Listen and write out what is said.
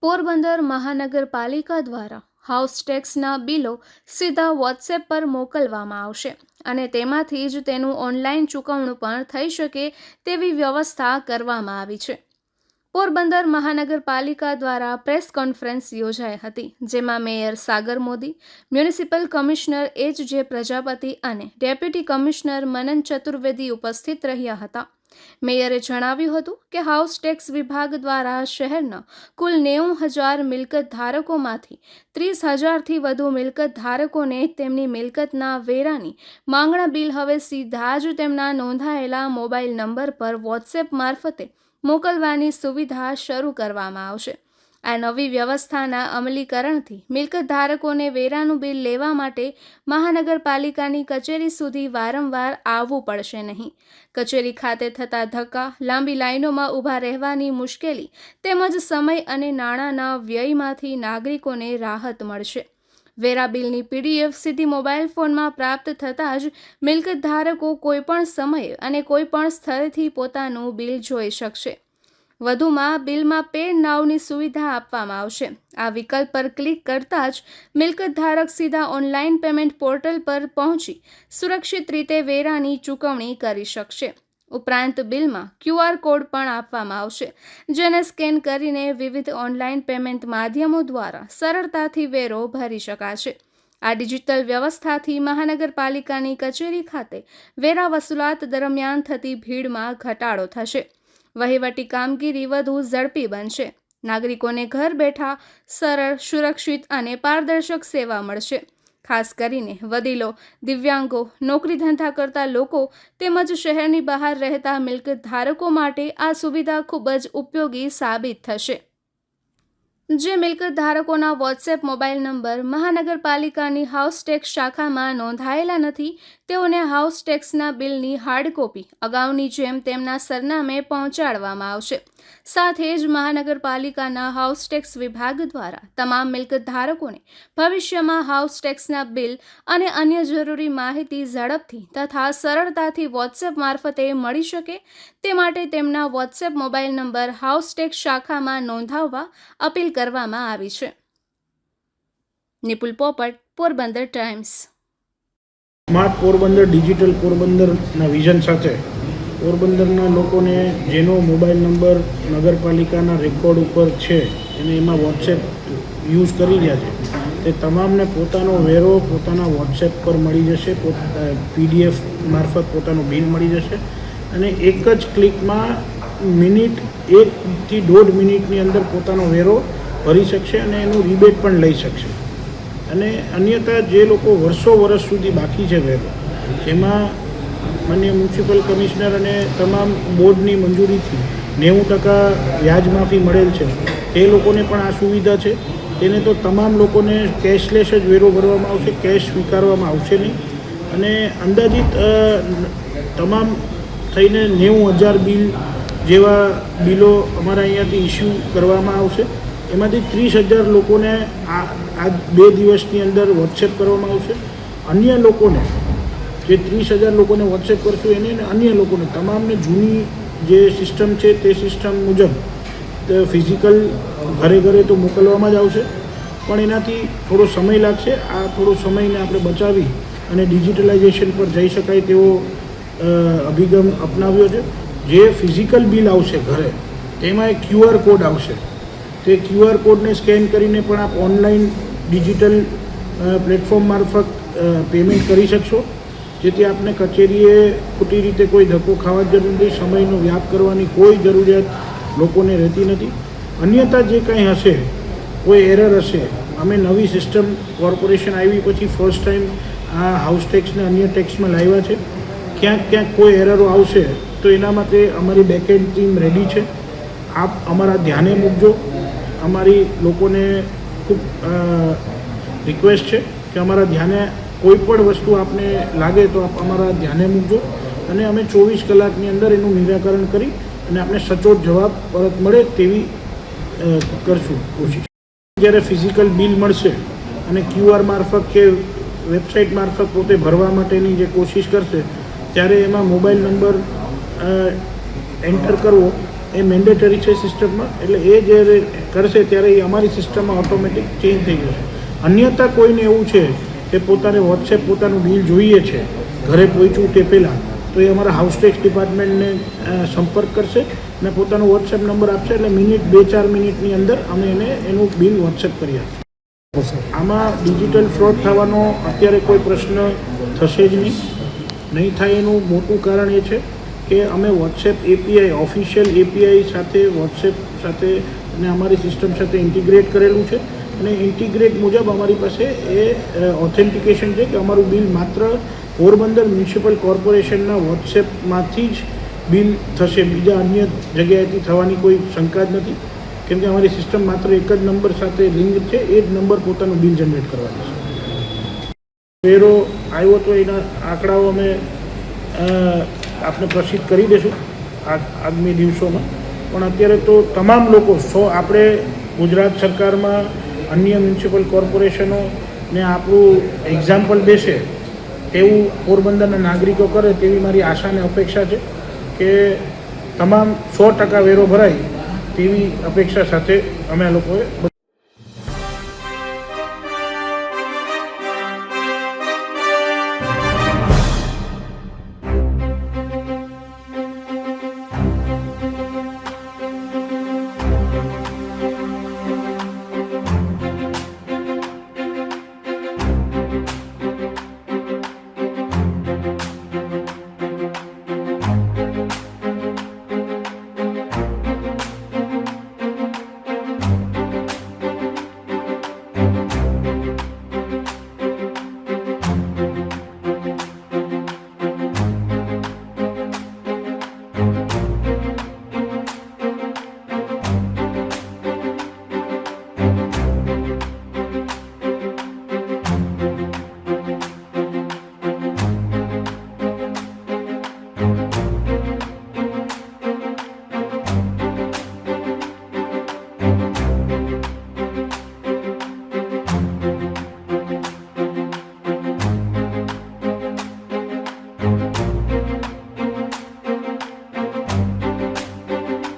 પોરબંદર મહાનગરપાલિકા દ્વારા હાઉસ ટેક્સના બિલો સીધા વોટ્સએપ પર મોકલવામાં આવશે અને તેમાંથી જ તેનું ઓનલાઈન ચૂકવણું પણ થઈ શકે તેવી વ્યવસ્થા કરવામાં આવી છે। પોરબંદર મહાનગરપાલિકા દ્વારા પ્રેસ કોન્ફરન્સ યોજાઈ હતી, જેમાં મેયર સાગર મોદી, મ્યુનિસિપલ કમિશનર એચ.જે. પ્રજાપતિ અને ડેપ્યુટી કમિશનર મનન ચતુર્વેદી ઉપસ્થિત રહ્યા હતા। મેયરે જણાવ્યું હતું કે હાઉસ ટેક્સ વિભાગ દ્વારા શહેરના કુલ 90,000 મિલકત ધારકોમાંથી 30,000થી વધુ મિલકત ધારકોને તેમની મિલકતના વેરાની માંગણા બિલ હવે સીધા જ તેમના નોંધાયેલા મોબાઈલ નંબર પર વોટ્સએપ મારફતે મોકલવાની સુવિધા શરૂ કરવામાં આવશે। આ નવી વ્યવસ્થાના અમલીકરણથી મિલકત ધારકોને વેરાનું બિલ લેવા માટે મહાનગરપાલિકાની કચેરી સુધી વારંવાર આવવું પડશે નહીં। કચેરી ખાતે થતા ધક્કા, લાંબી લાઈનોમાં ઊભા રહેવાની મુશ્કેલી તેમજ સમય અને નાણાંના વ્યયમાંથી નાગરિકોને રાહત મળશે। વેરા બિલની PDF સીધી મોબાઈલ ફોનમાં પ્રાપ્ત થતાં જ મિલકત ધારકો કોઈપણ સમયે અને કોઈપણ સ્થળેથી પોતાનું બિલ જોઈ શકશે। વધુમાં બિલમાં પે નાઉની સુવિધા આપવામાં આવશે। આ વિકલ્પ પર ક્લિક કરતાં જ મિલકત ધારક સીધા ઓનલાઈન પેમેન્ટ પોર્ટલ પર પહોંચી સુરક્ષિત રીતે વેરાની ચૂકવણી કરી શકશે। ઉપરાંત બિલમાં QR કોડ પણ આપવામાં આવશે, જેને સ્કેન કરીને વિવિધ ઓનલાઈન પેમેન્ટ માધ્યમો દ્વારા સરળતાથી વેરો ભરી શકાશે। આ ડિજિટલ વ્યવસ્થાથી મહાનગરપાલિકાની કચેરી ખાતે વેરા વસૂલાત દરમિયાન થતી ભીડમાં ઘટાડો થશે। વહીવટી કામગીરી વધુ ઝડપી બનશે। નાગરિકોને ઘર બેઠા સરળ, સુરક્ષિત અને પારદર્શક સેવા મળશે। ખાસ કરીને વડીલો, દિવ્યાંગો, નોકરી ધંધા કરતા લોકો તેમજ શહેરની બહાર રહેતા મિલકત ધારકો માટે આ સુવિધા ખૂબ જ ઉપયોગી સાબિત થશે। જે મિલકત ધારકોના વોટ્સએપ મોબાઈલ નંબર મહાનગરપાલિકાની હાઉસ ટેક્સ શાખામાં નોંધાયેલા નથી, તેઓને હાઉસ ટેક્સના બિલની હાર્ડ કોપી અગાઉની જેમ તેમના સરનામે પહોંચાડવામાં આવશે। સાથે જ મહાનગરપાલિકાના હાઉસ ટેક્સ વિભાગ દ્વારા તમામ મિલકત ધારકોને ભવિષ્યમાં હાઉસ ટેક્સના બિલ અને અન્ય જરૂરી માહિતી ઝડપથી તથા સરળતાથી વોટ્સએપ મારફતે મળી શકે તે માટે તેમના WhatsApp mobile number house tax શાખામાં નોંધાવવા અપીલ કરવામાં આવી છે। નિપુલ પોપટ, Porbandar times. Smart Porbandar digital પોરબંદરના વિઝન સાથે પોરબંદરના લોકોને જેનો મોબાઈલ નંબર નગરપાલિકાના રેકોર્ડ ઉપર છે અને એમાં વોટ્સએપ યુઝ કરી રહ્યા છે તે તમામને પોતાનો વેરો પોતાના વોટ્સએપ પર મળી જશે। PDF મારફત પોતાનું બિલ મળી જશે અને એક જ ક્લિકમાં મિનિટ 1 થી 1.5 મિનિટની અંદર પોતાનો વેરો ભરી શકશે અને એનું રિબેટ પણ લઈ શકશે। અને અન્યથા જે લોકો વર્ષો સુધી બાકી છે વેરો, જેમાં માન્ય મ્યુનિસિપલ કમિશનર અને તમામ બોર્ડની મંજૂરીથી 90% વ્યાજ માફી મળેલ છે, તે લોકોને પણ આ સુવિધા છે। તેને તો તમામ લોકોને કેશલેસ જ વેરો ભરવામાં આવશે, કેશ સ્વીકારવામાં આવશે નહીં અને અંદાજિત તમામ થઈને 90,000 બિલ જેવા બિલો અમારા અહીંયાથી ઇસ્યુ કરવામાં આવશે। એમાંથી 30,000 લોકોને આ 2 દિવસની અંદર વોટ્સએપ કરવામાં આવશે। અન્ય લોકોને જે 30,000 લોકોને વોટ્સએપ કરશું એને અન્ય લોકોને તમામને જૂની જે સિસ્ટમ છે તે સિસ્ટમ મુજબ ફિઝિકલ ઘરે તો મોકલવામાં જ આવશે, પણ એનાથી થોડો સમય લાગશે। આ થોડો સમયને આપણે બચાવી અને ડિજિટલાઇઝેશન પર જઈ શકાય તેવો અભિગમ અપનાવ્યો છે। જે ફિઝિકલ બિલ આવશે ઘરે, તેમાં એક QR કોડ આવશે। તે QR કોડને સ્કેન કરીને પણ આપ ઓનલાઈન ડિજિટલ પ્લેટફોર્મ મારફત પેમેન્ટ કરી શકશો, જેથી આપને કચેરીએ ખોટી રીતે કોઈ ધક્કો ખાવા જરૂર નથી, સમયનો વ્યાપ કરવાની કોઈ જરૂરિયાત લોકોને રહેતી નથી। અન્યથા જે કંઈ હશે, કોઈ એરર હશે, અમે નવી સિસ્ટમ કોર્પોરેશન આવી પછી ફર્સ્ટ ટાઈમ આ હાઉસ ટેક્સને અન્ય ટેક્સમાં લાવ્યા છે। ક્યાંક કોઈ એરરો આવશે તો એના માટે અમારી બેકએન્ડ ટીમ રેડી છે। આપ અમારા ધ્યાને મૂકજો। અમારી લોકોને ખૂબ રિક્વેસ્ટ છે કે અમારા ધ્યાને કોઈ પણ વસ્તુ આપને લાગે તો આપ અમારા ધ્યાને મૂકજો અને અમે 24 કલાકની અંદર એનું નિરાકરણ કરી અને આપને સચોટ જવાબ પરત મળે તેવી કરશું કોશિશ। જ્યારે ફિઝિકલ બિલ મળશે અને QR મારફત કે વેબસાઇટ મારફત પોતે ભરવા માટેની જે કોશિશ કરશે, ત્યારે એમાં મોબાઈલ નંબર એન્ટર કરવો એ મેન્ડેટરી છે સિસ્ટમમાં, એટલે એ જ્યારે કરશે ત્યારે એ અમારી સિસ્ટમમાં ઓટોમેટિક ચેન્જ થઈ જશે. અન્યથા કોઈને એવું છે કે પોતાને વોટ્સએપ પોતાનું બિલ જોઈએ છે ઘરે પહોંચવું તે પહેલાં, તો એ અમારા હાઉસ ટેક્સ ડિપાર્ટમેન્ટને સંપર્ક કરશે અને પોતાનો વોટ્સએપ નંબર આપશે, એટલે મિનિટ 2-4 મિનિટની અંદર અમે એને એનું બિલ વોટ્સએપ કરી આપીશું. આમાં ડિજિટલ ફ્રોડ થવાનો અત્યારે કોઈ પ્રશ્ન થશે જ નહીં થાય. એનું મોટું કારણ એ છે કે અમે વોટ્સએપ એપીઆઈ ઓફિશિયલ એપીઆઈ સાથે વોટ્સએપ સાથે અને અમારી સિસ્ટમ સાથે ઇન્ટિગ્રેટ કરેલું છે, અને ઇન્ટિગ્રેટ મુજબ અમારી પાસે એ ઓથેન્ટિકેશન છે કે અમારું બિલ માત્ર પોરબંદર મ્યુનિસિપલ કોર્પોરેશનના વોટ્સએપમાંથી જ બિલ થશે, બીજા અન્ય જગ્યાએથી થવાની કોઈ શંકા જ નથી, કેમ કે અમારી સિસ્ટમ માત્ર એક જ નંબર સાથે લિંક છે, એ જ નંબર પોતાનું બિલ જનરેટ કરવાનો છે. વેરો આવ્યો તો એના આંકડાઓ અમે આપને પ્રસિદ્ધ કરી દઈશું આગામી દિવસોમાં. પણ અત્યારે તો તમામ લોકો આપણે ગુજરાત સરકારમાં અન્ય મ્યુનિસિપલ કોર્પોરેશનો ને આપણું એક્ઝામ્પલ બેસે તેવું પોરબંદરના નાગરિકો કરે તેવી મારી આશા અને અપેક્ષા છે કે તમામ 100% વેરો ભરાય તેવી અપેક્ષા સાથે અમે આ લોકોએ